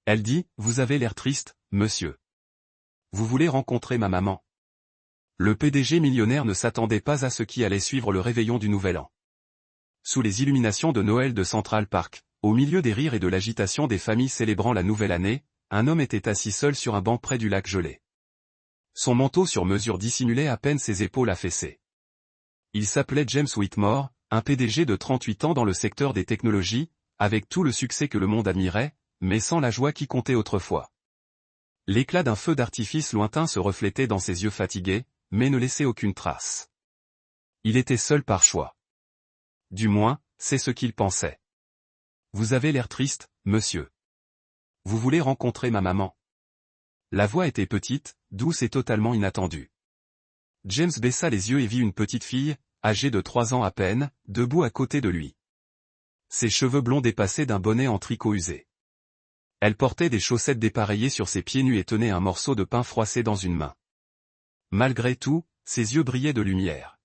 Elle dit, vous avez l'air triste, monsieur. Vous voulez rencontrer ma maman? Le PDG millionnaire ne s'attendait pas à ce qui allait suivre le réveillon du Nouvel An. Sous les illuminations de Noël de Central Park, au milieu des rires et de l'agitation des familles célébrant la nouvelle année, un homme était assis seul sur un banc près du lac gelé. Son manteau sur mesure dissimulait à peine ses épaules affaissées. Il s'appelait James Whitmore, un PDG de 38 ans dans le secteur des technologies, avec tout le succès que le monde admirait, mais sans la joie qui comptait autrefois. L'éclat d'un feu d'artifice lointain se reflétait dans ses yeux fatigués, mais ne laissait aucune trace. Il était seul par choix. Du moins, c'est ce qu'il pensait. Vous avez l'air triste, monsieur. Vous voulez rencontrer ma maman? La voix était petite, douce et totalement inattendue. James baissa les yeux et vit une petite fille, âgée de 3 ans à peine, debout à côté de lui. Ses cheveux blonds dépassaient d'un bonnet en tricot usé. Elle portait des chaussettes dépareillées sur ses pieds nus et tenait un morceau de pain froissé dans une main. Malgré tout, ses yeux brillaient de lumière.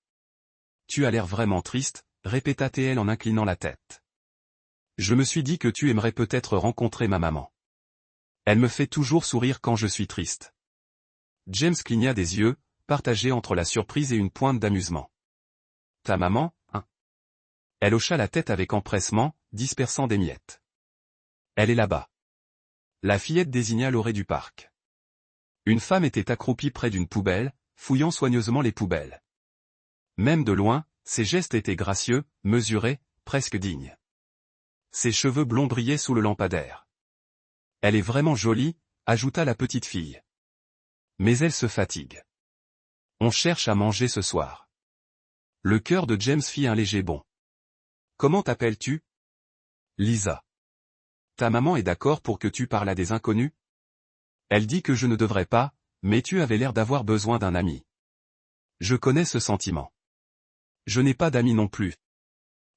Tu as l'air vraiment triste, répéta-t-elle en inclinant la tête. Je me suis dit que tu aimerais peut-être rencontrer ma maman. Elle me fait toujours sourire quand je suis triste. James cligna des yeux, partagés entre la surprise et une pointe d'amusement. Ta maman, hein? Elle hocha la tête avec empressement, dispersant des miettes. Elle est là-bas. La fillette désigna l'orée du parc. Une femme était accroupie près d'une poubelle, fouillant soigneusement les poubelles. Même de loin, ses gestes étaient gracieux, mesurés, presque dignes. Ses cheveux blonds brillaient sous le lampadaire. Elle est vraiment jolie, ajouta la petite fille. Mais elle se fatigue. On cherche à manger ce soir. Le cœur de James fit un léger bond. Comment t'appelles-tu? Lisa. Ta maman est d'accord pour que tu parles à des inconnus? Elle dit que je ne devrais pas, mais tu avais l'air d'avoir besoin d'un ami. Je connais ce sentiment. Je n'ai pas d'amis non plus.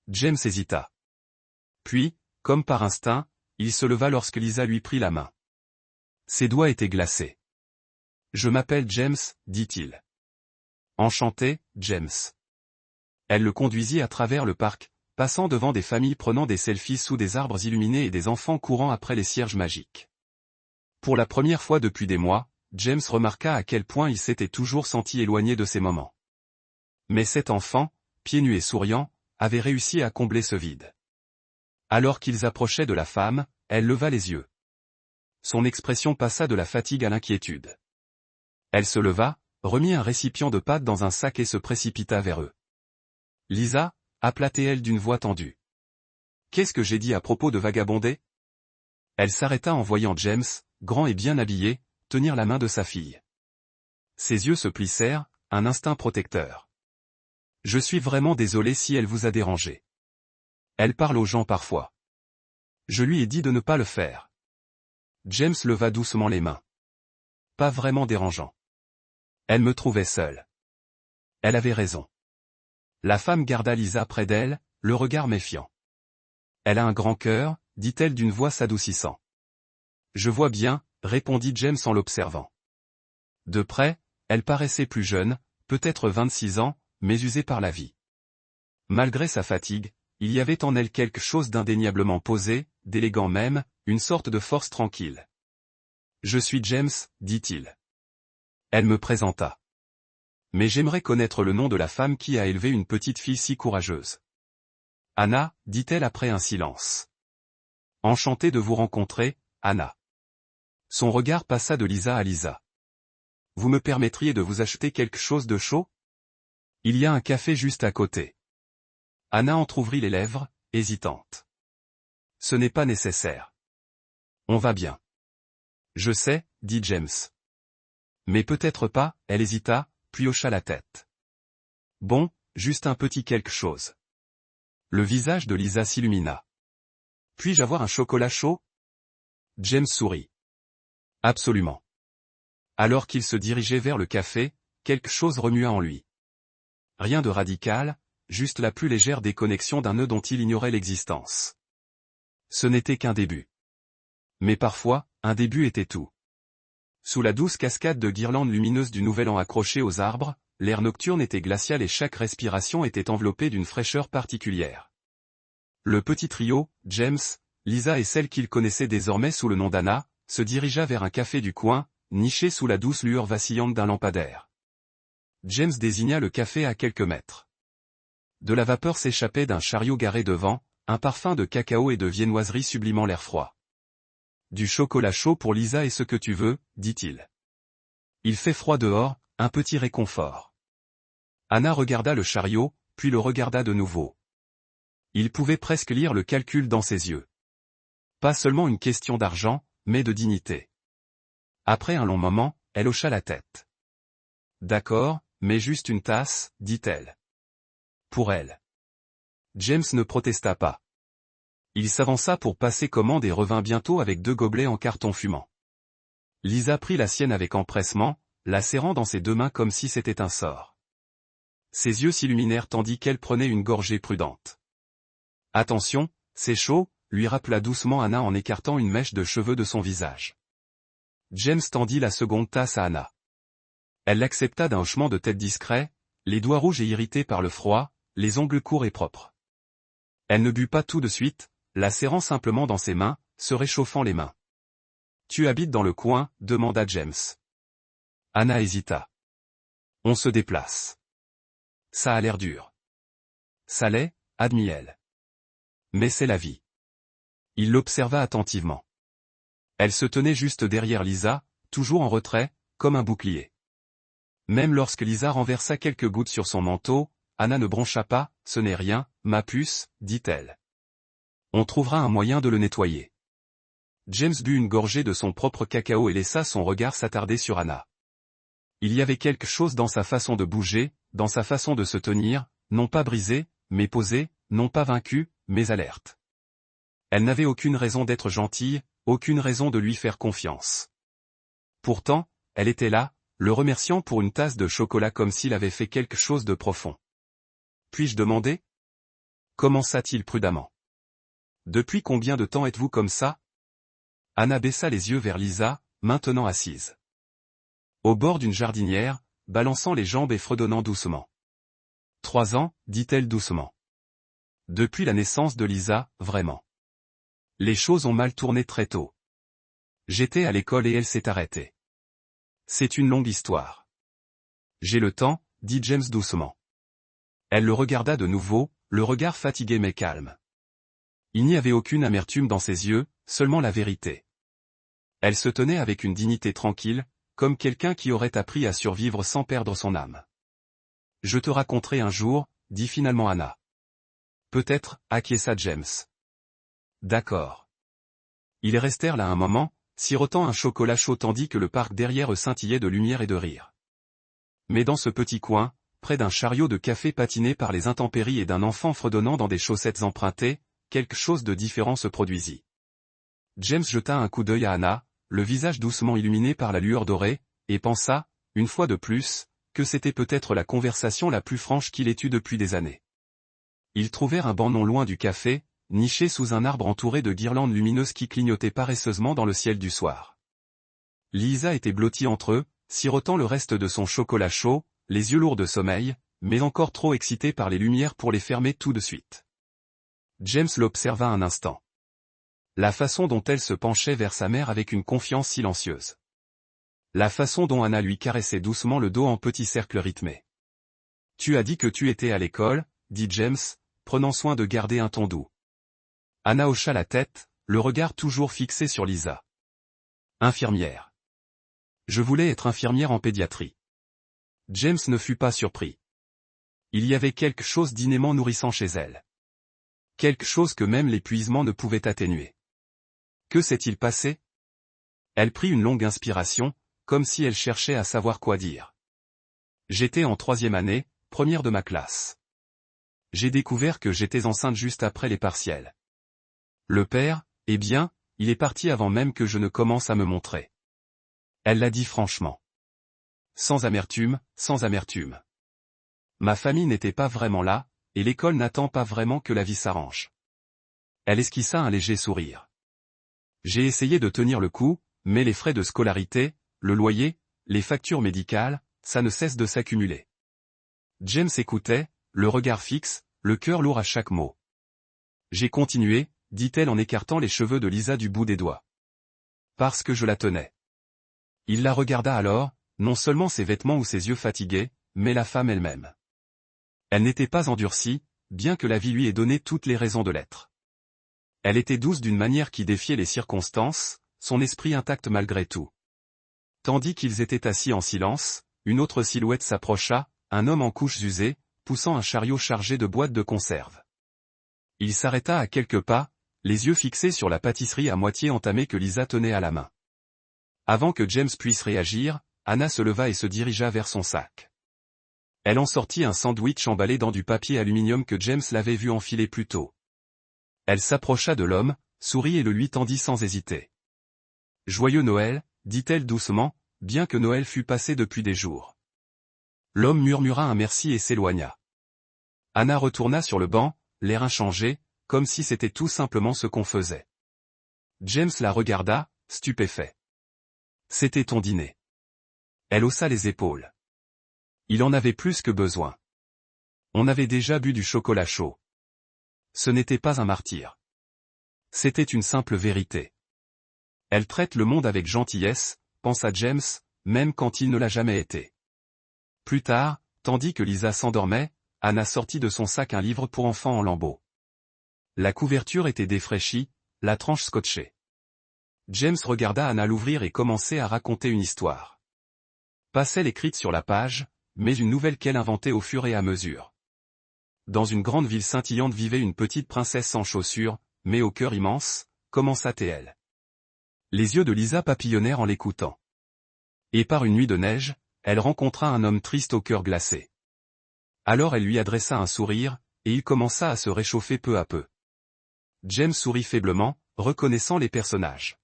James hésita. Puis, comme par instinct, il se leva lorsque Lisa lui prit la main. Ses doigts étaient glacés. Je m'appelle James, dit-il. Enchanté, James. Elle le conduisit à travers le parc, passant devant des familles prenant des selfies sous des arbres illuminés et des enfants courant après les cierges magiques. Pour la première fois depuis des mois, James remarqua à quel point il s'était toujours senti éloigné de ces moments. Mais cet enfant, pieds nus et souriant, avait réussi à combler ce vide. Alors qu'ils approchaient de la femme, elle leva les yeux. Son expression passa de la fatigue à l'inquiétude. Elle se leva, remit un récipient de pâtes dans un sac et se précipita vers eux. Lisa, appela-t-elle d'une voix tendue. Qu'est-ce que j'ai dit à propos de vagabonder? Elle s'arrêta en voyant James, grand et bien habillé, tenir la main de sa fille. Ses yeux se plissèrent, un instinct protecteur. Je suis vraiment désolé si elle vous a dérangé. Elle parle aux gens parfois. Je lui ai dit de ne pas le faire. James leva doucement les mains. Pas vraiment dérangeant. Elle me trouvait seule. Elle avait raison. La femme garda Lisa près d'elle, le regard méfiant. Elle a un grand cœur, dit-elle d'une voix s'adoucissant. Je vois bien, répondit James en l'observant. De près, elle paraissait plus jeune, peut-être 26 ans, mais usée par la vie. Malgré sa fatigue, il y avait en elle quelque chose d'indéniablement posé, d'élégant même, une sorte de force tranquille. Je suis James, dit-il. Elle me présenta. Mais j'aimerais connaître le nom de la femme qui a élevé une petite fille si courageuse. Anna, dit-elle après un silence. Enchantée de vous rencontrer, Anna. Son regard passa de Lisa à Lisa. Vous me permettriez de vous acheter quelque chose de chaud? Il y a un café juste à côté. Anna entr'ouvrit les lèvres, hésitante. Ce n'est pas nécessaire. On va bien. Je sais, dit James. Mais peut-être pas, elle hésita, puis hocha la tête. Bon, juste un petit quelque chose. Le visage de Lisa s'illumina. Puis-je avoir un chocolat chaud? James sourit. Absolument. Alors qu'il se dirigeait vers le café, quelque chose remua en lui. Rien de radical, juste la plus légère déconnexion d'un nœud dont il ignorait l'existence. Ce n'était qu'un début. Mais parfois, un début était tout. Sous la douce cascade de guirlandes lumineuses du Nouvel An accrochées aux arbres, l'air nocturne était glacial et chaque respiration était enveloppée d'une fraîcheur particulière. Le petit trio, James, Lisa et celle qu'il connaissait désormais sous le nom d'Anna, se dirigea vers un café du coin, niché sous la douce lueur vacillante d'un lampadaire. James désigna le café à quelques mètres. De la vapeur s'échappait d'un chariot garé devant, un parfum de cacao et de viennoiserie sublimant l'air froid. Du chocolat chaud pour Lisa et ce que tu veux, dit-il. Il fait froid dehors, un petit réconfort. Anna regarda le chariot, puis le regarda de nouveau. Il pouvait presque lire le calcul dans ses yeux. Pas seulement une question d'argent, mais de dignité. Après un long moment, elle hocha la tête. D'accord, mais juste une tasse, dit-elle. Pour elle. James ne protesta pas. Il s'avança pour passer commande et revint bientôt avec 2 gobelets en carton fumant. Lisa prit la sienne avec empressement, la serrant dans ses 2 mains comme si c'était un sort. Ses yeux s'illuminèrent tandis qu'elle prenait une gorgée prudente. Attention, c'est chaud, lui rappela doucement Anna en écartant une mèche de cheveux de son visage. James tendit la seconde tasse à Anna. Elle l'accepta d'un hochement de tête discret, les doigts rouges et irrités par le froid, les ongles courts et propres. Elle ne but pas tout de suite, la serrant simplement dans ses mains, se réchauffant les mains. « Tu habites dans le coin ?» demanda James. Anna hésita. « On se déplace. »« Ça a l'air dur. »« Ça l'est, » admit-elle. « Mais c'est la vie. » Il l'observa attentivement. Elle se tenait juste derrière Lisa, toujours en retrait, comme un bouclier. Même lorsque Lisa renversa quelques gouttes sur son manteau, Anna ne broncha pas, « Ce n'est rien, ma puce » dit-elle. « On trouvera un moyen de le nettoyer. » James but une gorgée de son propre cacao et laissa son regard s'attarder sur Anna. Il y avait quelque chose dans sa façon de bouger, dans sa façon de se tenir, non pas brisée, mais posée, non pas vaincue, mais alerte. Elle n'avait aucune raison d'être gentille, aucune raison de lui faire confiance. Pourtant, elle était là, le remerciant pour une tasse de chocolat comme s'il avait fait quelque chose de profond. « Puis-je demander ?» commença-t-il prudemment. « Depuis combien de temps êtes-vous comme ça ?» Anna baissa les yeux vers Lisa, maintenant assise. Au bord d'une jardinière, balançant les jambes et fredonnant doucement. « 3 ans, dit-elle doucement. Depuis la naissance de Lisa, vraiment. Les choses ont mal tourné très tôt. J'étais à l'école et elle s'est arrêtée. C'est une longue histoire. J'ai le temps, dit James doucement. Elle le regarda de nouveau, le regard fatigué mais calme. Il n'y avait aucune amertume dans ses yeux, seulement la vérité. Elle se tenait avec une dignité tranquille, comme quelqu'un qui aurait appris à survivre sans perdre son âme. Je te raconterai un jour, dit finalement Anna. Peut-être, acquiesça James. D'accord. Ils restèrent là un moment, sirotant un chocolat chaud tandis que le parc derrière eux scintillait de lumière et de rire. Mais dans ce petit coin, près d'un chariot de café patiné par les intempéries et d'un enfant fredonnant dans des chaussettes empruntées, quelque chose de différent se produisit. James jeta un coup d'œil à Anna, le visage doucement illuminé par la lueur dorée, et pensa, une fois de plus, que c'était peut-être la conversation la plus franche qu'il ait eue depuis des années. Ils trouvèrent un banc non loin du café, niché sous un arbre entouré de guirlandes lumineuses qui clignotaient paresseusement dans le ciel du soir. Lisa était blottie entre eux, sirotant le reste de son chocolat chaud, les yeux lourds de sommeil, mais encore trop excitée par les lumières pour les fermer tout de suite. James l'observa un instant. La façon dont elle se penchait vers sa mère avec une confiance silencieuse. La façon dont Anna lui caressait doucement le dos en petits cercles rythmés. « Tu as dit que tu étais à l'école » dit James, prenant soin de garder un ton doux. Anna hocha la tête, le regard toujours fixé sur Lisa. « Infirmière. Je voulais être infirmière en pédiatrie. » James ne fut pas surpris. Il y avait quelque chose d'inément nourrissant chez elle. Quelque chose que même l'épuisement ne pouvait atténuer. Que s'est-il passé? Elle prit une longue inspiration, comme si elle cherchait à savoir quoi dire. J'étais en 3e année, première de ma classe. J'ai découvert que j'étais enceinte juste après les partiels. Le père, eh bien, il est parti avant même que je ne commence à me montrer. Elle l'a dit franchement. Sans amertume, sans amertume. Ma famille n'était pas vraiment là, et l'école n'attend pas vraiment que la vie s'arrange. Elle esquissa un léger sourire. J'ai essayé de tenir le coup, mais les frais de scolarité, le loyer, les factures médicales, ça ne cesse de s'accumuler. James écoutait, le regard fixe, le cœur lourd à chaque mot. J'ai continué, dit-elle en écartant les cheveux de Lisa du bout des doigts. Parce que je la tenais. Il la regarda alors, non seulement ses vêtements ou ses yeux fatigués, mais la femme elle-même. Elle n'était pas endurcie, bien que la vie lui ait donné toutes les raisons de l'être. Elle était douce d'une manière qui défiait les circonstances, son esprit intact malgré tout. Tandis qu'ils étaient assis en silence, une autre silhouette s'approcha, un homme en couches usées, poussant un chariot chargé de boîtes de conserve. Il s'arrêta à quelques pas, les yeux fixés sur la pâtisserie à moitié entamée que Lisa tenait à la main. Avant que James puisse réagir, Anna se leva et se dirigea vers son sac. Elle en sortit un sandwich emballé dans du papier aluminium que James l'avait vu enfiler plus tôt. Elle s'approcha de l'homme, sourit et le lui tendit sans hésiter. « Joyeux Noël », dit-elle doucement, bien que Noël fût passé depuis des jours. L'homme murmura un merci et s'éloigna. Anna retourna sur le banc, l'air inchangé, comme si c'était tout simplement ce qu'on faisait. James la regarda, stupéfait. « C'était ton dîner. » Elle haussa les épaules. Il en avait plus que besoin. On avait déjà bu du chocolat chaud. Ce n'était pas un martyr. C'était une simple vérité. Elle traite le monde avec gentillesse, pensa James, même quand il ne l'a jamais été. Plus tard, tandis que Lisa s'endormait, Anna sortit de son sac un livre pour enfants en lambeaux. La couverture était défraîchie, la tranche scotchée. James regarda Anna l'ouvrir et commencer à raconter une histoire. Pas celle écrite sur la page, mais une nouvelle qu'elle inventait au fur et à mesure. Dans une grande ville scintillante vivait une petite princesse sans chaussures, mais au cœur immense, commença-t-elle. Les yeux de Lisa papillonnèrent en l'écoutant. Et par une nuit de neige, elle rencontra un homme triste au cœur glacé. Alors elle lui adressa un sourire, et il commença à se réchauffer peu à peu. James sourit faiblement, reconnaissant les personnages.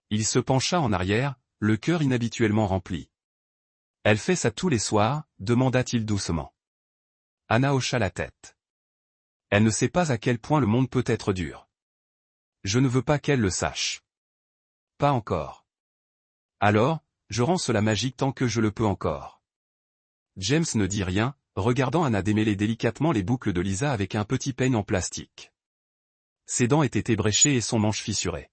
Il se pencha en arrière, le cœur inhabituellement rempli. « Elle fait ça tous les soirs ?» demanda-t-il doucement. Anna hocha la tête. Elle ne sait pas à quel point le monde peut être dur. Je ne veux pas qu'elle le sache. Pas encore. Alors, je rends cela magique tant que je le peux encore. James ne dit rien, regardant Anna démêler délicatement les boucles de Lisa avec un petit peigne en plastique. Ses dents étaient ébréchées et son manche fissurée.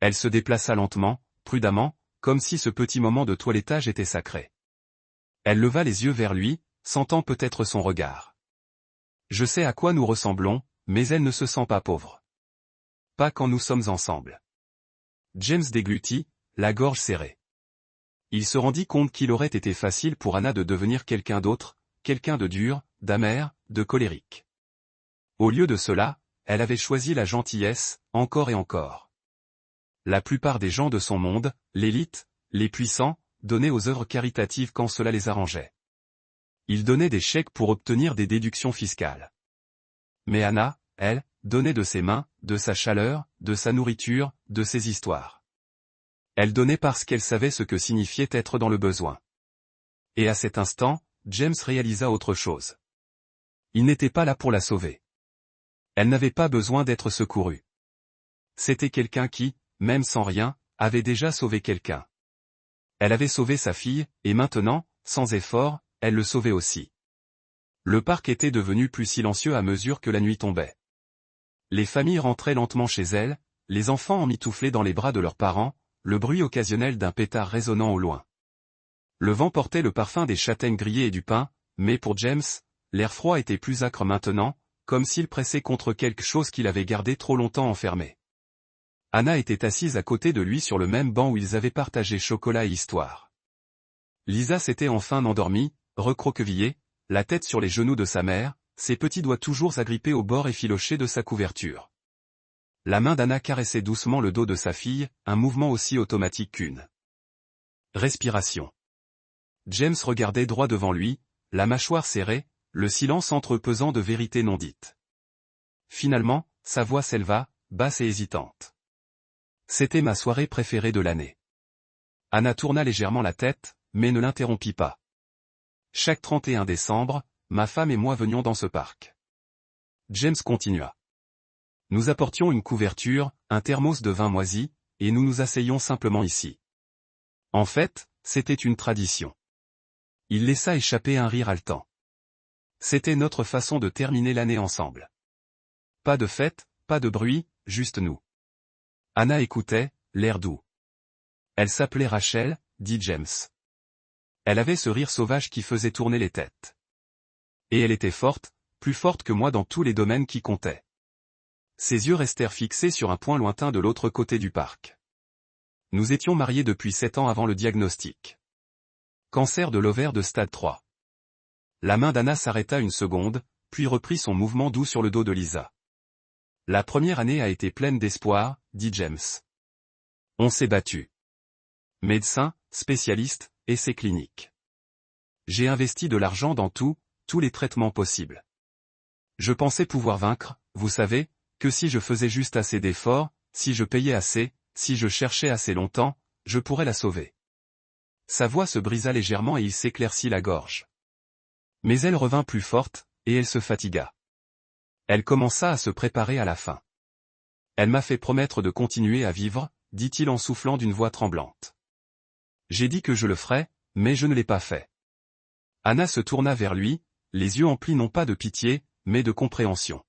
Elle se déplaça lentement, prudemment, comme si ce petit moment de toilettage était sacré. Elle leva les yeux vers lui, sentant peut-être son regard. Je sais à quoi nous ressemblons, mais elle ne se sent pas pauvre. Pas quand nous sommes ensemble. James déglutit, la gorge serrée. Il se rendit compte qu'il aurait été facile pour Anna de devenir quelqu'un d'autre, quelqu'un de dur, d'amer, de colérique. Au lieu de cela, elle avait choisi la gentillesse, encore et encore. La plupart des gens de son monde, l'élite, les puissants, donnaient aux œuvres caritatives quand cela les arrangeait. Ils donnaient des chèques pour obtenir des déductions fiscales. Mais Anna, elle, donnait de ses mains, de sa chaleur, de sa nourriture, de ses histoires. Elle donnait parce qu'elle savait ce que signifiait être dans le besoin. Et à cet instant, James réalisa autre chose. Il n'était pas là pour la sauver. Elle n'avait pas besoin d'être secourue. C'était quelqu'un qui, même sans rien, avait déjà sauvé quelqu'un. Elle avait sauvé sa fille, et maintenant, sans effort, elle le sauvait aussi. Le parc était devenu plus silencieux à mesure que la nuit tombait. Les familles rentraient lentement chez elles, les enfants emmitouflés dans les bras de leurs parents, le bruit occasionnel d'un pétard résonnant au loin. Le vent portait le parfum des châtaignes grillées et du pain, mais pour James, l'air froid était plus âcre maintenant, comme s'il pressait contre quelque chose qu'il avait gardé trop longtemps enfermé. Anna était assise à côté de lui sur le même banc où ils avaient partagé chocolat et histoire. Lisa s'était enfin endormie, recroquevillée, la tête sur les genoux de sa mère, ses petits doigts toujours agrippés au bord effiloché de sa couverture. La main d'Anna caressait doucement le dos de sa fille, un mouvement aussi automatique qu'une respiration. James regardait droit devant lui, la mâchoire serrée, le silence entrepesant de vérités non dites. Finalement, sa voix s'éleva, basse et hésitante. C'était ma soirée préférée de l'année. Anna tourna légèrement la tête, mais ne l'interrompit pas. Chaque 31 décembre, ma femme et moi venions dans ce parc. James continua. Nous apportions une couverture, un thermos de vin moisi, et nous nous asseyions simplement ici. En fait, c'était une tradition. Il laissa échapper un rire haletant. C'était notre façon de terminer l'année ensemble. Pas de fête, pas de bruit, juste nous. Anna écoutait, l'air doux. Elle s'appelait Rachel, dit James. Elle avait ce rire sauvage qui faisait tourner les têtes. Et elle était forte, plus forte que moi dans tous les domaines qui comptaient. Ses yeux restèrent fixés sur un point lointain de l'autre côté du parc. Nous étions mariés depuis 7 ans avant le diagnostic. Cancer de l'ovaire de stade 3. La main d'Anna s'arrêta une seconde, puis reprit son mouvement doux sur le dos de Lisa. La première année a été pleine d'espoir, dit James. On s'est battu. Médecin, spécialiste, essais cliniques. J'ai investi de l'argent dans tous les traitements possibles. Je pensais pouvoir vaincre, vous savez, que si je faisais juste assez d'efforts, si je payais assez, si je cherchais assez longtemps, je pourrais la sauver. Sa voix se brisa légèrement et il s'éclaircit la gorge. Mais elle revint plus forte, et elle se fatigua. Elle commença à se préparer à la fin. Elle m'a fait promettre de continuer à vivre, dit-il en soufflant d'une voix tremblante. J'ai dit que je le ferais, mais je ne l'ai pas fait. Anna se tourna vers lui, les yeux emplis non pas de pitié, mais de compréhension.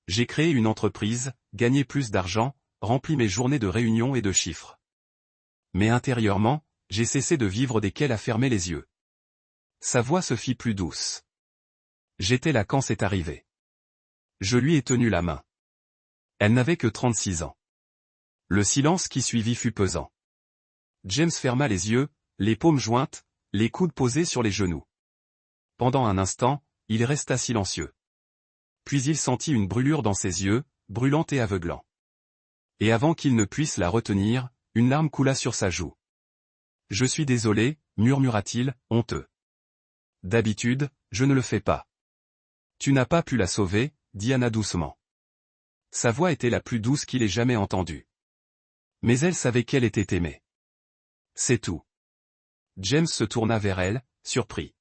J'ai créé une entreprise, gagné plus d'argent, rempli mes journées de réunions et de chiffres. Mais intérieurement, j'ai cessé de vivre dès qu'elle a fermé les yeux. Sa voix se fit plus douce. J'étais là quand c'est arrivé. Je lui ai tenu la main. Elle n'avait que 36 ans. Le silence qui suivit fut pesant. James ferma les yeux, les paumes jointes, les coudes posés sur les genoux. Pendant un instant, il resta silencieux. Puis il sentit une brûlure dans ses yeux, brûlante et aveuglant. Et avant qu'il ne puisse la retenir, une larme coula sur sa joue. « Je suis désolé, murmura-t-il, honteux. D'habitude, je ne le fais pas. Tu n'as pas pu la sauver, dit Anna doucement. Sa voix était la plus douce qu'il ait jamais entendue. Mais elle savait qu'elle était aimée. C'est tout. James se tourna vers elle, surpris.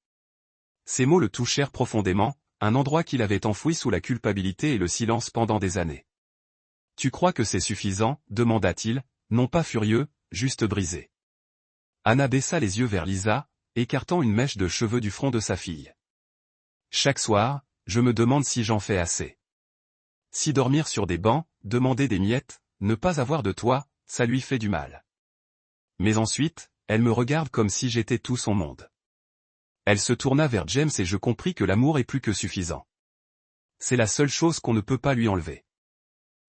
Ces mots le touchèrent profondément, un endroit qu'il avait enfoui sous la culpabilité et le silence pendant des années. « Tu crois que c'est suffisant ?» demanda-t-il, non pas furieux, juste brisé. Anna baissa les yeux vers Lisa, écartant une mèche de cheveux du front de sa fille. « Chaque soir, je me demande si j'en fais assez. Si dormir sur des bancs, demander des miettes, ne pas avoir de toit, ça lui fait du mal. Mais ensuite, elle me regarde comme si j'étais tout son monde. » Elle se tourna vers James et je compris que l'amour est plus que suffisant. C'est la seule chose qu'on ne peut pas lui enlever.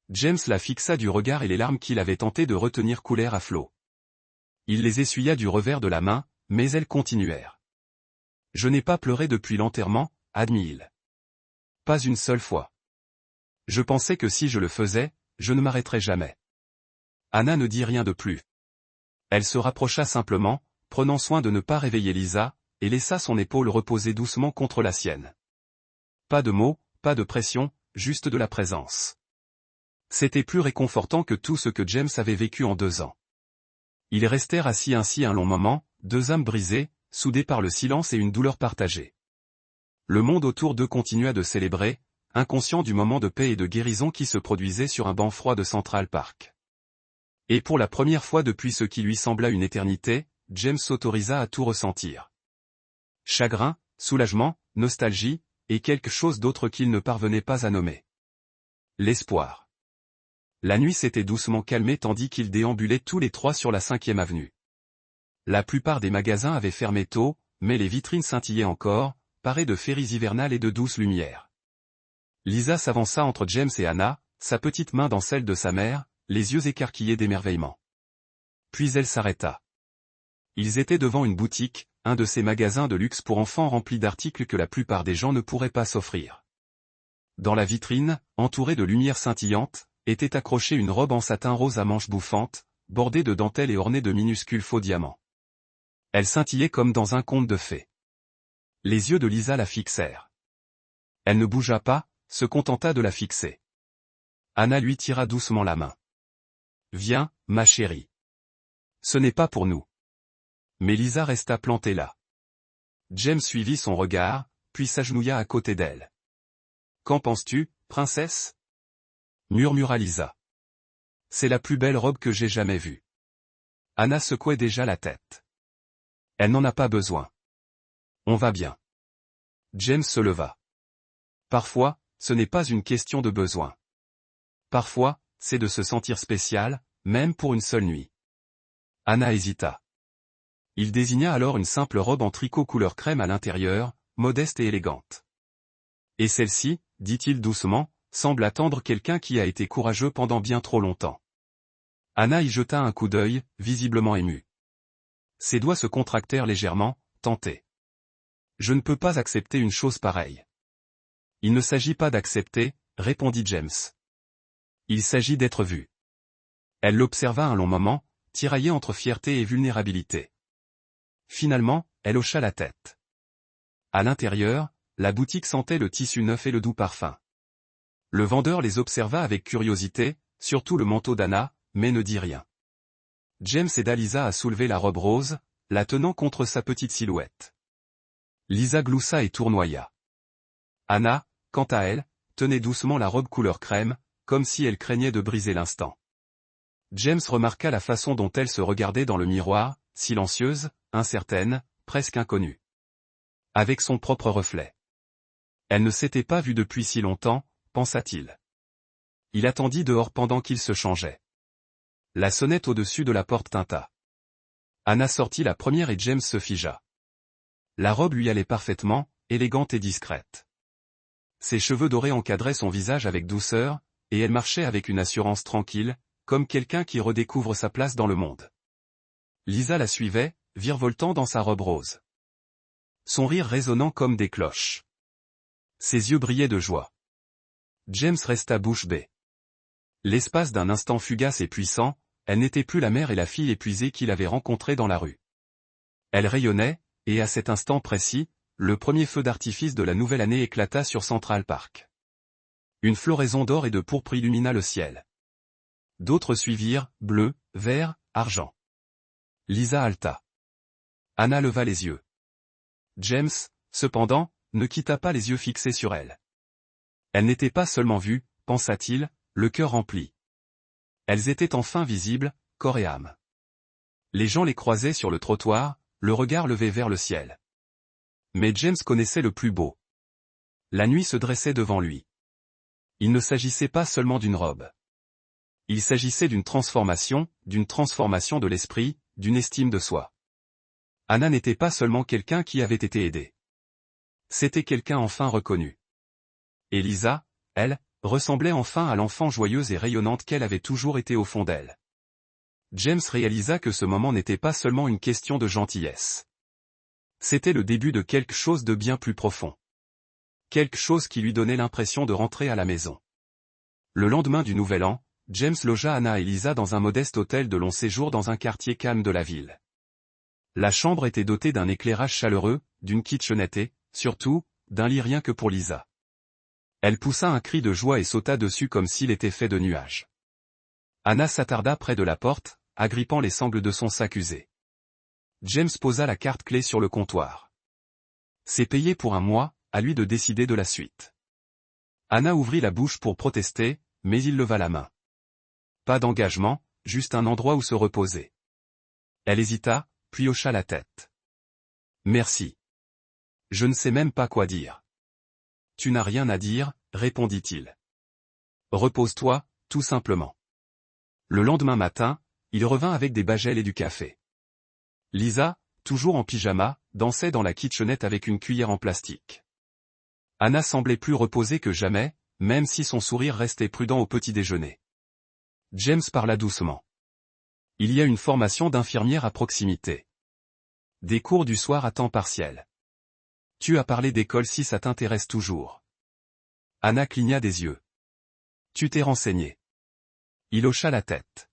James la fixa du regard et les larmes qu'il avait tenté de retenir coulèrent à flots. Il les essuya du revers de la main, mais elles continuèrent. « Je n'ai pas pleuré depuis l'enterrement, » admit-il. « Pas une seule fois. Je pensais que si je le faisais, je ne m'arrêterais jamais. » Anna ne dit rien de plus. Elle se rapprocha simplement, prenant soin de ne pas réveiller Lisa, et laissa son épaule reposer doucement contre la sienne. Pas de mots, pas de pression, juste de la présence. C'était plus réconfortant que tout ce que James avait vécu en 2 ans. Ils restèrent assis ainsi un long moment, 2 âmes brisées, soudées par le silence et une douleur partagée. Le monde autour d'eux continua de célébrer, inconscient du moment de paix et de guérison qui se produisait sur un banc froid de Central Park. Et pour la première fois depuis ce qui lui sembla une éternité, James s'autorisa à tout ressentir. Chagrin, soulagement, nostalgie, et quelque chose d'autre qu'il ne parvenait pas à nommer. L'espoir. La nuit s'était doucement calmée tandis qu'ils déambulaient tous les 3 sur la 5e avenue. La plupart des magasins avaient fermé tôt, mais les vitrines scintillaient encore, parées de féeries hivernales et de douces lumières. Lisa s'avança entre James et Anna, sa petite main dans celle de sa mère, les yeux écarquillés d'émerveillement. Puis elle s'arrêta. Ils étaient devant une boutique, un de ces magasins de luxe pour enfants remplis d'articles que la plupart des gens ne pourraient pas s'offrir. Dans la vitrine, entourée de lumières scintillantes, était accrochée une robe en satin rose à manches bouffantes, bordée de dentelles et ornée de minuscules faux diamants. Elle scintillait comme dans un conte de fées. Les yeux de Lisa la fixèrent. Elle ne bougea pas, se contenta de la fixer. Anna lui tira doucement la main. « Viens, ma chérie. Ce n'est pas pour nous. » Mais Lisa resta plantée là. James suivit son regard, puis s'agenouilla à côté d'elle. « Qu'en penses-tu, princesse ?» murmura Lisa. « C'est la plus belle robe que j'ai jamais vue. » Anna secouait déjà la tête. « Elle n'en a pas besoin. On va bien. » James se leva. « Parfois, ce n'est pas une question de besoin. Parfois, c'est de se sentir spécial, même pour une seule nuit. Anna hésita. Il désigna alors une simple robe en tricot couleur crème à l'intérieur, modeste et élégante. Et celle-ci, dit-il doucement, semble attendre quelqu'un qui a été courageux pendant bien trop longtemps. Anna y jeta un coup d'œil, visiblement émue. Ses doigts se contractèrent légèrement, tentés. Je ne peux pas accepter une chose pareille. Il ne s'agit pas d'accepter, répondit James. Il s'agit d'être vu. Elle l'observa un long moment, tiraillée entre fierté et vulnérabilité. Finalement, elle hocha la tête. À l'intérieur, la boutique sentait le tissu neuf et le doux parfum. Le vendeur les observa avec curiosité, surtout le manteau d'Anna, mais ne dit rien. James aida Lisa à soulever la robe rose, la tenant contre sa petite silhouette. Lisa gloussa et tournoya. Anna, quant à elle, tenait doucement la robe couleur crème, comme si elle craignait de briser l'instant. James remarqua la façon dont elle se regardait dans le miroir, silencieuse, incertaine, presque inconnue. Avec son propre reflet. Elle ne s'était pas vue depuis si longtemps, pensa-t-il. Il attendit dehors pendant qu'il se changeait. La sonnette au-dessus de la porte tinta. Anna sortit la première et James se figea. La robe lui allait parfaitement, élégante et discrète. Ses cheveux dorés encadraient son visage avec douceur, et elle marchait avec une assurance tranquille, comme quelqu'un qui redécouvre sa place dans le monde. Lisa la suivait, virevoltant dans sa robe rose. Son rire résonnant comme des cloches. Ses yeux brillaient de joie. James resta bouche bée. L'espace d'un instant fugace et puissant, elle n'était plus la mère et la fille épuisées qu'il avait rencontrées dans la rue. Elle rayonnait, et à cet instant précis, le premier feu d'artifice de la nouvelle année éclata sur Central Park. Une floraison d'or et de pourpre illumina le ciel. D'autres suivirent, bleu, vert, argent. Lisa halta. Anna leva les yeux. James, cependant, ne quitta pas les yeux fixés sur elle. Elle n'était pas seulement vue, pensa-t-il, le cœur rempli. Elles étaient enfin visibles, corps et âme. Les gens les croisaient sur le trottoir, le regard levé vers le ciel. Mais James connaissait le plus beau. La nuit se dressait devant lui. Il ne s'agissait pas seulement d'une robe. Il s'agissait d'une transformation de l'esprit, d'une estime de soi. Anna n'était pas seulement quelqu'un qui avait été aidé. C'était quelqu'un enfin reconnu. Et Lisa, elle, ressemblait enfin à l'enfant joyeuse et rayonnante qu'elle avait toujours été au fond d'elle. James réalisa que ce moment n'était pas seulement une question de gentillesse. C'était le début de quelque chose de bien plus profond. Quelque chose qui lui donnait l'impression de rentrer à la maison. Le lendemain du Nouvel An, James logea Anna et Lisa dans un modeste hôtel de long séjour dans un quartier calme de la ville. La chambre était dotée d'un éclairage chaleureux, d'une kitchenette et, surtout, d'un lit rien que pour Lisa. Elle poussa un cri de joie et sauta dessus comme s'il était fait de nuages. Anna s'attarda près de la porte, agrippant les sangles de son sac usé. James posa la carte clé sur le comptoir. C'est payé pour un mois, à lui de décider de la suite. Anna ouvrit la bouche pour protester, mais il leva la main. Pas d'engagement, juste un endroit où se reposer. Elle hésita, puis hocha la tête. Merci. Je ne sais même pas quoi dire. Tu n'as rien à dire, répondit-il. Repose-toi, tout simplement. Le lendemain matin, il revint avec des bagels et du café. Lisa, toujours en pyjama, dansait dans la kitchenette avec une cuillère en plastique. Anna semblait plus reposée que jamais, même si son sourire restait prudent au petit déjeuner. James parla doucement. Il y a une formation d'infirmière à proximité. Des cours du soir à temps partiel. Tu as parlé d'école si ça t'intéresse toujours. Anna cligna des yeux. Tu t'es renseigné. Il hocha la tête.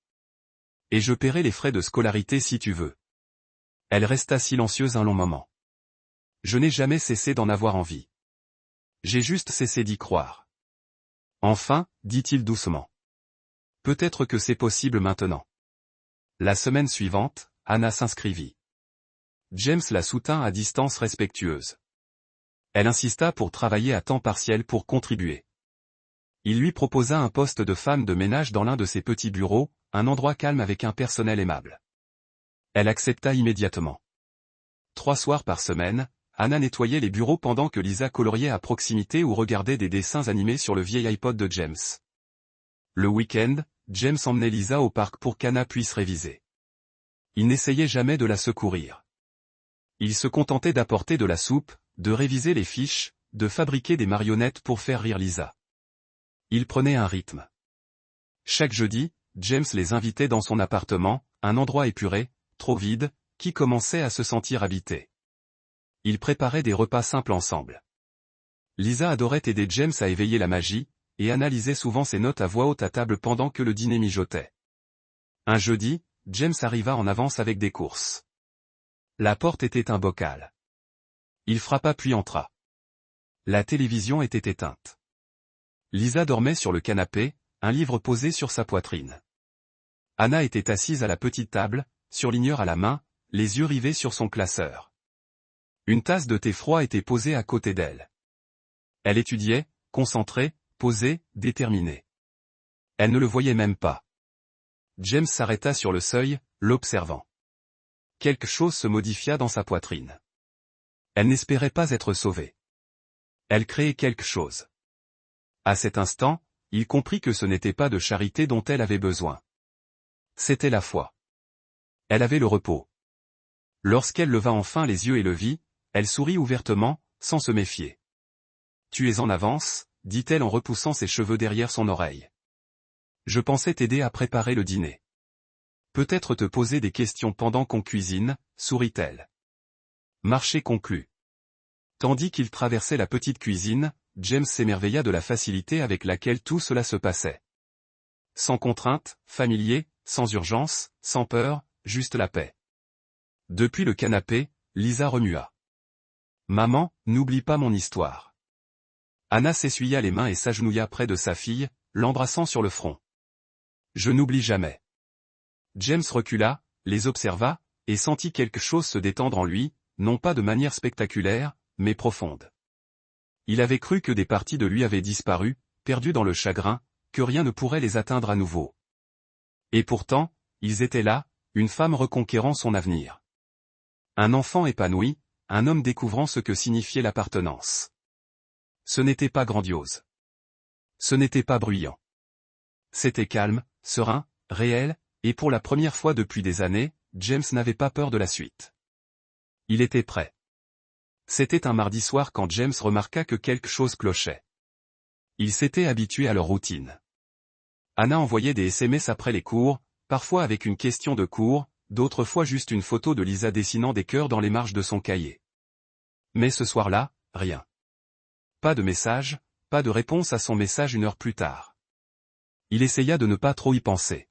Et je paierai les frais de scolarité si tu veux. Elle resta silencieuse un long moment. Je n'ai jamais cessé d'en avoir envie. J'ai juste cessé d'y croire. Enfin, dit-il doucement. Peut-être que c'est possible maintenant. La semaine suivante, Anna s'inscrivit. James la soutint à distance respectueuse. Elle insista pour travailler à temps partiel pour contribuer. Il lui proposa un poste de femme de ménage dans l'un de ses petits bureaux, un endroit calme avec un personnel aimable. Elle accepta immédiatement. 3 soirs par semaine, Anna nettoyait les bureaux pendant que Lisa coloriait à proximité ou regardait des dessins animés sur le vieil iPod de James. Le week-end, James emmenait Lisa au parc pour qu'Anna puisse réviser. Il n'essayait jamais de la secourir. Il se contentait d'apporter de la soupe, de réviser les fiches, de fabriquer des marionnettes pour faire rire Lisa. Il prenait un rythme. Chaque jeudi, James les invitait dans son appartement, un endroit épuré, trop vide, qui commençait à se sentir habité. Ils préparaient des repas simples ensemble. Lisa adorait aider James à éveiller la magie, et analysait souvent ses notes à voix haute à table pendant que le dîner mijotait. Un jeudi, James arriva en avance avec des courses. La porte était un bocal. Il frappa puis entra. La télévision était éteinte. Lisa dormait sur le canapé, un livre posé sur sa poitrine. Anna était assise à la petite table, surligneur à la main, les yeux rivés sur son classeur. Une tasse de thé froid était posée à côté d'elle. Elle étudiait, concentrée, posée, déterminée. Elle ne le voyait même pas. James s'arrêta sur le seuil, l'observant. Quelque chose se modifia dans sa poitrine. Elle n'espérait pas être sauvée. Elle créait quelque chose. À cet instant, il comprit que ce n'était pas de charité dont elle avait besoin. C'était la foi. Elle avait le repos. Lorsqu'elle leva enfin les yeux et le vit, elle sourit ouvertement, sans se méfier. « Tu es en avance », dit-elle en repoussant ses cheveux derrière son oreille. « Je pensais t'aider à préparer le dîner. Peut-être te poser des questions pendant qu'on cuisine, sourit-elle. Marché conclu. Tandis qu'il traversait la petite cuisine, James s'émerveilla de la facilité avec laquelle tout cela se passait. Sans contrainte, familier, sans urgence, sans peur, juste la paix. Depuis le canapé, Lisa remua. « Maman, n'oublie pas mon histoire. » Anna s'essuya les mains et s'agenouilla près de sa fille, l'embrassant sur le front. « Je n'oublie jamais. » James recula, les observa, et sentit quelque chose se détendre en lui, non pas de manière spectaculaire, mais profonde. Il avait cru que des parties de lui avaient disparu, perdues dans le chagrin, que rien ne pourrait les atteindre à nouveau. Et pourtant, ils étaient là, une femme reconquérant son avenir. Un enfant épanoui, un homme découvrant ce que signifiait l'appartenance. Ce n'était pas grandiose. Ce n'était pas bruyant. C'était calme, serein, réel, et pour la première fois depuis des années, James n'avait pas peur de la suite. Il était prêt. C'était un mardi soir quand James remarqua que quelque chose clochait. Il s'était habitué à leur routine. Anna envoyait des SMS après les cours, parfois avec une question de cours, d'autres fois juste une photo de Lisa dessinant des cœurs dans les marges de son cahier. Mais ce soir-là, rien. Pas de message, pas de réponse à son message une heure plus tard. Il essaya de ne pas trop y penser.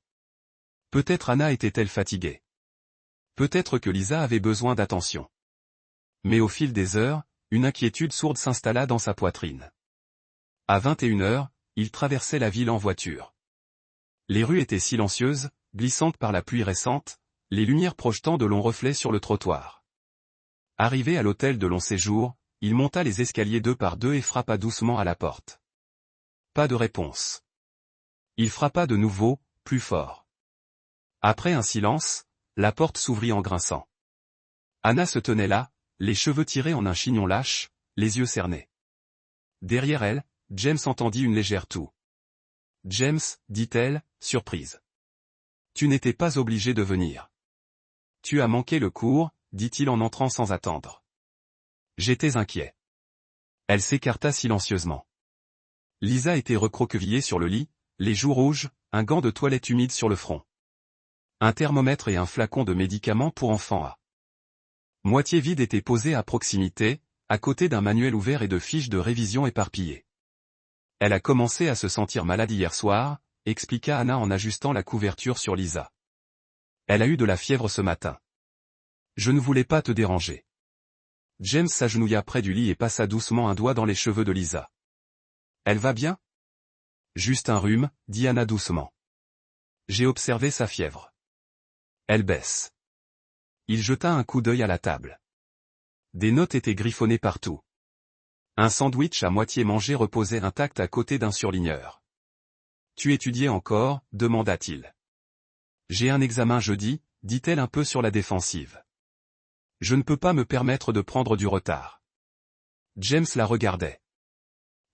Peut-être Anna était-elle fatiguée. Peut-être que Lisa avait besoin d'attention. Mais au fil des heures, une inquiétude sourde s'installa dans sa poitrine. À 21h, il traversait la ville en voiture. Les rues étaient silencieuses, glissantes par la pluie récente, les lumières projetant de longs reflets sur le trottoir. Arrivé à l'hôtel de long séjour, il monta les escaliers 2 par 2 et frappa doucement à la porte. Pas de réponse. Il frappa de nouveau, plus fort. Après un silence, la porte s'ouvrit en grinçant. Anna se tenait là, les cheveux tirés en un chignon lâche, les yeux cernés. Derrière elle, James entendit une légère toux. « James, dit-elle, surprise. Tu n'étais pas obligé de venir. Tu as manqué le cours, dit-il en entrant sans attendre. J'étais inquiet. » Elle s'écarta silencieusement. Lisa était recroquevillée sur le lit, les joues rouges, un gant de toilette humide sur le front. Un thermomètre et un flacon de médicaments pour enfants à moitié vide étaient posés à proximité, à côté d'un manuel ouvert et de fiches de révision éparpillées. Elle a commencé à se sentir malade hier soir, expliqua Anna en ajustant la couverture sur Lisa. Elle a eu de la fièvre ce matin. Je ne voulais pas te déranger. James s'agenouilla près du lit et passa doucement un doigt dans les cheveux de Lisa. Elle va bien? Juste un rhume, dit Anna doucement. J'ai observé sa fièvre. Elle baisse. Il jeta un coup d'œil à la table. Des notes étaient griffonnées partout. Un sandwich à moitié mangé reposait intact à côté d'un surligneur. Tu étudiais encore, demanda-t-il. J'ai un examen jeudi, dit-elle un peu sur la défensive. Je ne peux pas me permettre de prendre du retard. James la regardait.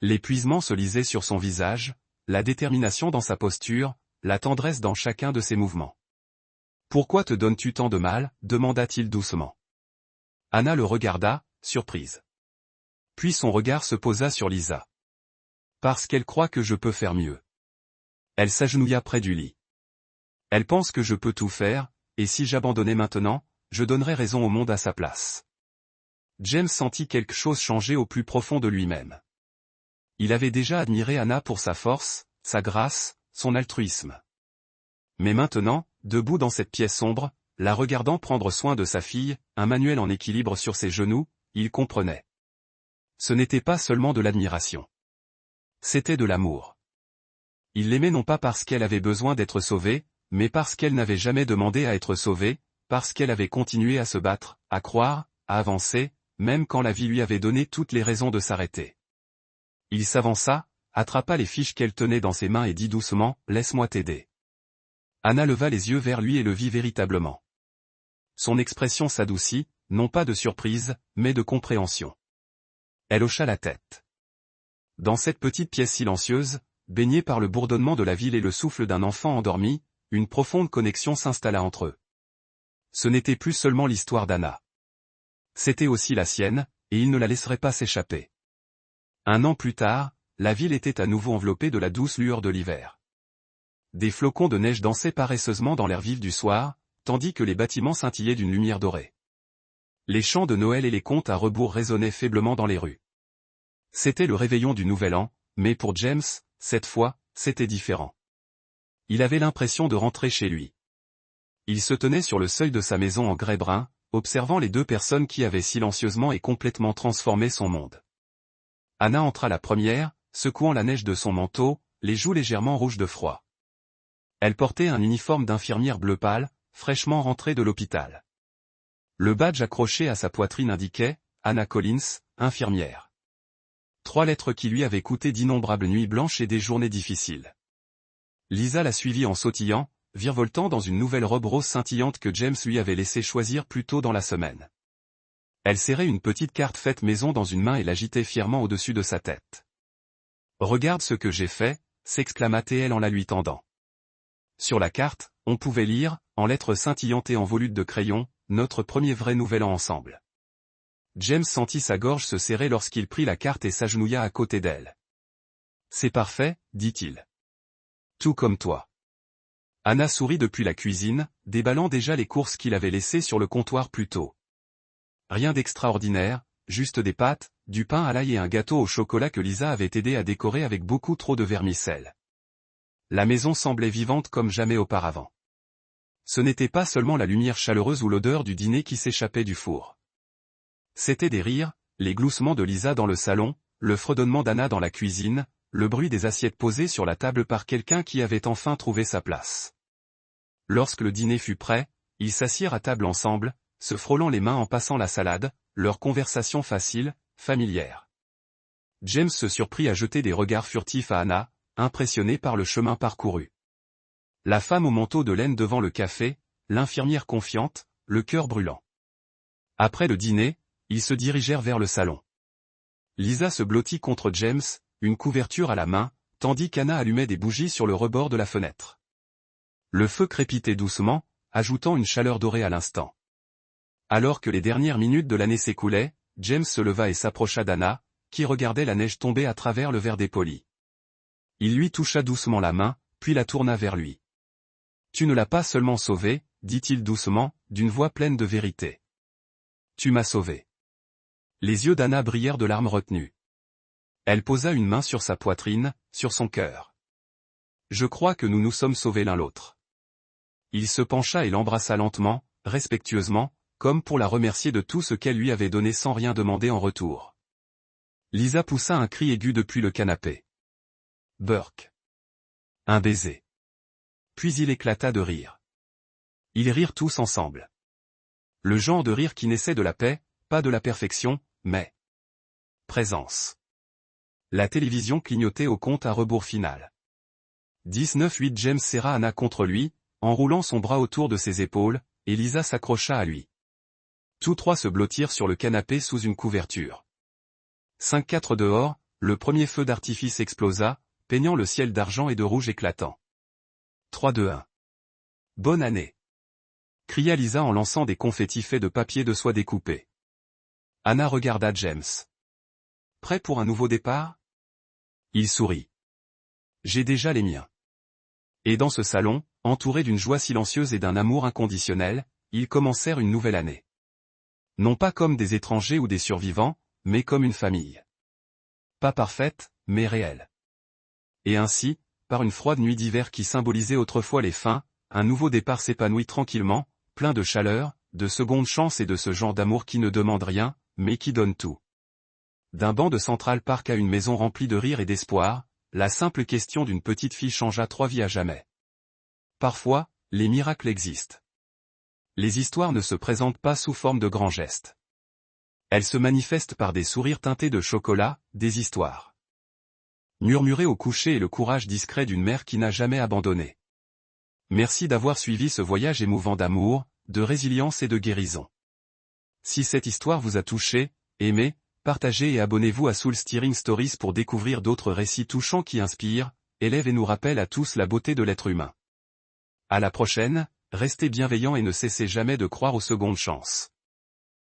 L'épuisement se lisait sur son visage, la détermination dans sa posture, la tendresse dans chacun de ses mouvements. « Pourquoi te donnes-tu tant de mal ?» demanda-t-il doucement. Anna le regarda, surprise. Puis son regard se posa sur Lisa. « Parce qu'elle croit que je peux faire mieux. » Elle s'agenouilla près du lit. « Elle pense que je peux tout faire, et si j'abandonnais maintenant, je donnerais raison au monde à sa place. » James sentit quelque chose changer au plus profond de lui-même. Il avait déjà admiré Anna pour sa force, sa grâce, son altruisme. Mais maintenant, debout dans cette pièce sombre, la regardant prendre soin de sa fille, un manuel en équilibre sur ses genoux, il comprenait. Ce n'était pas seulement de l'admiration. C'était de l'amour. Il l'aimait non pas parce qu'elle avait besoin d'être sauvée, mais parce qu'elle n'avait jamais demandé à être sauvée, parce qu'elle avait continué à se battre, à croire, à avancer, même quand la vie lui avait donné toutes les raisons de s'arrêter. Il s'avança, attrapa les fiches qu'elle tenait dans ses mains et dit doucement « Laisse-moi t'aider ». Anna leva les yeux vers lui et le vit véritablement. Son expression s'adoucit, non pas de surprise, mais de compréhension. Elle hocha la tête. Dans cette petite pièce silencieuse, baignée par le bourdonnement de la ville et le souffle d'un enfant endormi, une profonde connexion s'installa entre eux. Ce n'était plus seulement l'histoire d'Anna. C'était aussi la sienne, et il ne la laisserait pas s'échapper. 1 an plus tard, la ville était à nouveau enveloppée de la douce lueur de l'hiver. Des flocons de neige dansaient paresseusement dans l'air vif du soir, tandis que les bâtiments scintillaient d'une lumière dorée. Les chants de Noël et les contes à rebours résonnaient faiblement dans les rues. C'était le réveillon du Nouvel An, mais pour James, cette fois, c'était différent. Il avait l'impression de rentrer chez lui. Il se tenait sur le seuil de sa maison en grès brun, observant les 2 personnes qui avaient silencieusement et complètement transformé son monde. Anna entra la première, secouant la neige de son manteau, les joues légèrement rouges de froid. Elle portait un uniforme d'infirmière bleu pâle, fraîchement rentrée de l'hôpital. Le badge accroché à sa poitrine indiquait « Anna Collins, infirmière ». 3 lettres qui lui avaient coûté d'innombrables nuits blanches et des journées difficiles. Lisa la suivit en sautillant, virevoltant dans une nouvelle robe rose scintillante que James lui avait laissé choisir plus tôt dans la semaine. Elle serrait une petite carte faite maison dans une main et l'agitait fièrement au-dessus de sa tête. « Regarde ce que j'ai fait » s'exclama-t-elle en la lui tendant. Sur la carte, on pouvait lire, en lettres scintillantes et en volutes de crayon, notre premier vrai nouvel an ensemble. James sentit sa gorge se serrer lorsqu'il prit la carte et s'agenouilla à côté d'elle. « C'est parfait, dit-il. Tout comme toi. » Anna sourit depuis la cuisine, déballant déjà les courses qu'il avait laissées sur le comptoir plus tôt. Rien d'extraordinaire, juste des pâtes, du pain à l'ail et un gâteau au chocolat que Lisa avait aidé à décorer avec beaucoup trop de vermicelle. La maison semblait vivante comme jamais auparavant. Ce n'était pas seulement la lumière chaleureuse ou l'odeur du dîner qui s'échappait du four. C'étaient des rires, les gloussements de Lisa dans le salon, le fredonnement d'Anna dans la cuisine, le bruit des assiettes posées sur la table par quelqu'un qui avait enfin trouvé sa place. Lorsque le dîner fut prêt, ils s'assirent à table ensemble, se frôlant les mains en passant la salade, leur conversation facile, familière. James se surprit à jeter des regards furtifs à Anna, impressionnée par le chemin parcouru. La femme au manteau de laine devant le café, l'infirmière confiante, le cœur brûlant. Après le dîner, ils se dirigèrent vers le salon. Lisa se blottit contre James, une couverture à la main, tandis qu'Anna allumait des bougies sur le rebord de la fenêtre. Le feu crépitait doucement, ajoutant une chaleur dorée à l'instant. Alors que les dernières minutes de l'année s'écoulaient, James se leva et s'approcha d'Anna, qui regardait la neige tomber à travers le verre dépoli. Il lui toucha doucement la main, puis la tourna vers lui. « Tu ne l'as pas seulement sauvée, dit-il doucement, d'une voix pleine de vérité. Tu m'as sauvée. » Les yeux d'Anna brillèrent de larmes retenues. Elle posa une main sur sa poitrine, sur son cœur. « Je crois que nous nous sommes sauvés l'un l'autre. » Il se pencha et l'embrassa lentement, respectueusement, comme pour la remercier de tout ce qu'elle lui avait donné sans rien demander en retour. Lisa poussa un cri aigu depuis le canapé. Burke. Un baiser. Puis il éclata de rire. Ils rirent tous ensemble. Le genre de rire qui naissait de la paix, pas de la perfection, mais présence. La télévision clignotait au compte à rebours final. 19-8 James serra Anna contre lui, enroulant son bras autour de ses épaules, et Lisa s'accrocha à lui. Tous 3 se blottirent sur le canapé sous une couverture. 5-4 dehors, le premier feu d'artifice explosa, peignant le ciel d'argent et de rouge éclatant. 3, 2, 1. Bonne année. Cria Lisa en lançant des confettis faits de papier de soie découpé. Anna regarda James. Prêt pour un nouveau départ? Il sourit. J'ai déjà les miens. Et dans ce salon, entouré d'une joie silencieuse et d'un amour inconditionnel, ils commencèrent une nouvelle année. Non pas comme des étrangers ou des survivants, mais comme une famille. Pas parfaite, mais réelle. Et ainsi, par une froide nuit d'hiver qui symbolisait autrefois les fins, un nouveau départ s'épanouit tranquillement, plein de chaleur, de seconde chance et de ce genre d'amour qui ne demande rien, mais qui donne tout. D'un banc de Central Park à une maison remplie de rire et d'espoir, la simple question d'une petite fille changea 3 vies à jamais. Parfois, les miracles existent. Les histoires ne se présentent pas sous forme de grands gestes. Elles se manifestent par des sourires teintés de chocolat, des histoires murmurées au coucher et le courage discret d'une mère qui n'a jamais abandonné. Merci d'avoir suivi ce voyage émouvant d'amour, de résilience et de guérison. Si cette histoire vous a touché, aimez, partagez et abonnez-vous à Soul Stirring Stories pour découvrir d'autres récits touchants qui inspirent, élèvent et nous rappellent à tous la beauté de l'être humain. À la prochaine, restez bienveillants et ne cessez jamais de croire aux secondes chances.